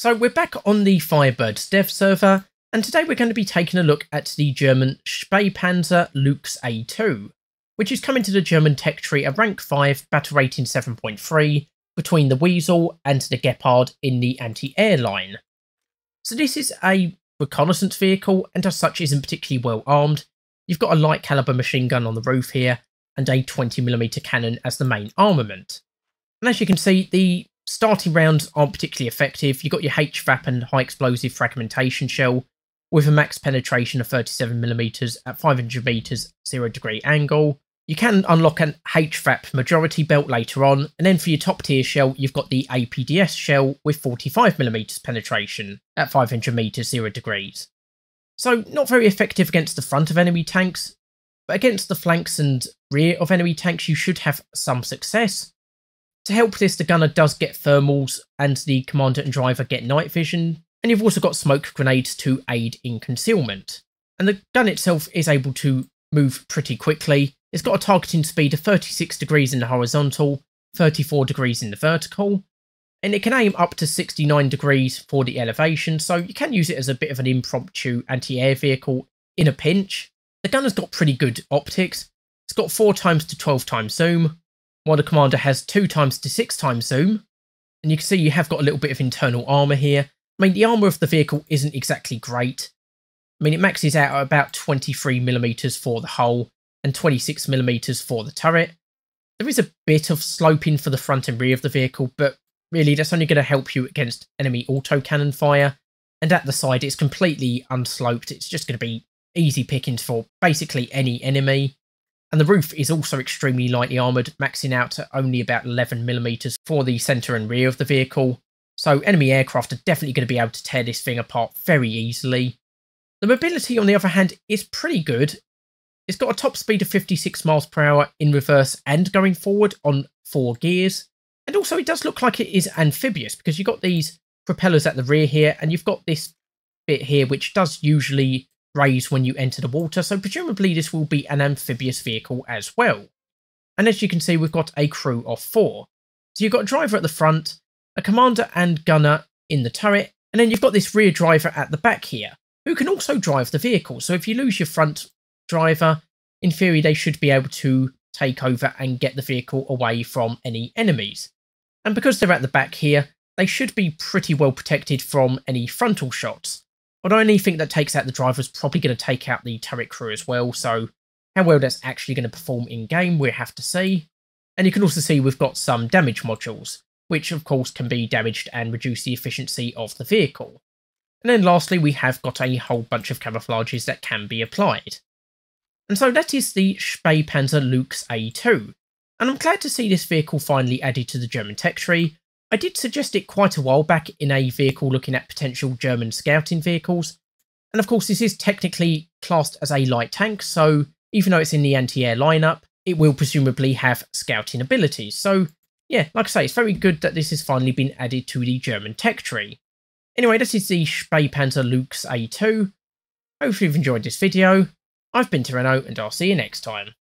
So we're back on the Firebirds dev server, and today we're going to be taking a look at the German Spähpanzer Lux A2, which is coming to the German tech tree at rank 5, battle rating 7.3, between the Weasel and the Gepard in the anti-air line. So this is a reconnaissance vehicle, and as such isn't particularly well armed. You've got a light caliber machine gun on the roof here, and a 20mm cannon as the main armament. And as you can see, the starting rounds aren't particularly effective. You've got your HVAP and high explosive fragmentation shell with a max penetration of 37mm at 500 meters 0 degree angle. You can unlock an HVAP majority belt later on, and then for your top tier shell you've got the APDS shell with 45mm penetration at 500 meters 0 degrees. So not very effective against the front of enemy tanks, but against the flanks and rear of enemy tanks you should have some success. To help this, the gunner does get thermals and the commander and driver get night vision, and you've also got smoke grenades to aid in concealment. And the gun itself is able to move pretty quickly. It's got a targeting speed of 36 degrees in the horizontal, 34 degrees in the vertical, and it can aim up to 69 degrees for the elevation, so you can use it as a bit of an impromptu anti-air vehicle in a pinch. The gun has got pretty good optics. It's got 4x to 12x zoom, while the commander has 2x to 6x zoom, and you can see you have got a little bit of internal armour here. I mean, the armour of the vehicle isn't exactly great. I mean, it maxes out at about 23mm for the hull and 26mm for the turret. There is a bit of sloping for the front and rear of the vehicle, but really that's only going to help you against enemy autocannon fire, and at the side it's completely unsloped. It's just going to be easy pickings for basically any enemy. And the roof is also extremely lightly armoured, maxing out at only about 11mm for the centre and rear of the vehicle. So enemy aircraft are definitely going to be able to tear this thing apart very easily. The mobility, on the other hand, is pretty good. It's got a top speed of 56 miles per hour in reverse and going forward on 4 gears. And also it does look like it is amphibious, because you've got these propellers at the rear here, and you've got this bit here which does usually raise when you enter the water, so presumably this will be an amphibious vehicle as well. And as you can see, we've got a crew of 4. So you've got a driver at the front, a commander and gunner in the turret, and then you've got this rear driver at the back here, who can also drive the vehicle. So if you lose your front driver, in theory they should be able to take over and get the vehicle away from any enemies. And because they're at the back here, they should be pretty well protected from any frontal shots. Although anything that takes out the driver is probably going to take out the turret crew as well, so how well that's actually going to perform in-game we'll have to see. And you can also see we've got some damage modules, which of course can be damaged and reduce the efficiency of the vehicle. And then lastly we have got a whole bunch of camouflages that can be applied. And so that is the Spähpanzer Lux A2, and I'm glad to see this vehicle finally added to the German tech tree. I did suggest it quite a while back in a vehicle looking at potential German scouting vehicles, and of course this is technically classed as a light tank, so even though it's in the anti-air lineup, it will presumably have scouting abilities. So yeah, like I say, it's very good that this has finally been added to the German tech tree. Anyway, this is the Spähpanzer Lux A2. Hopefully you've enjoyed this video. I've been Tyranno, and I'll see you next time.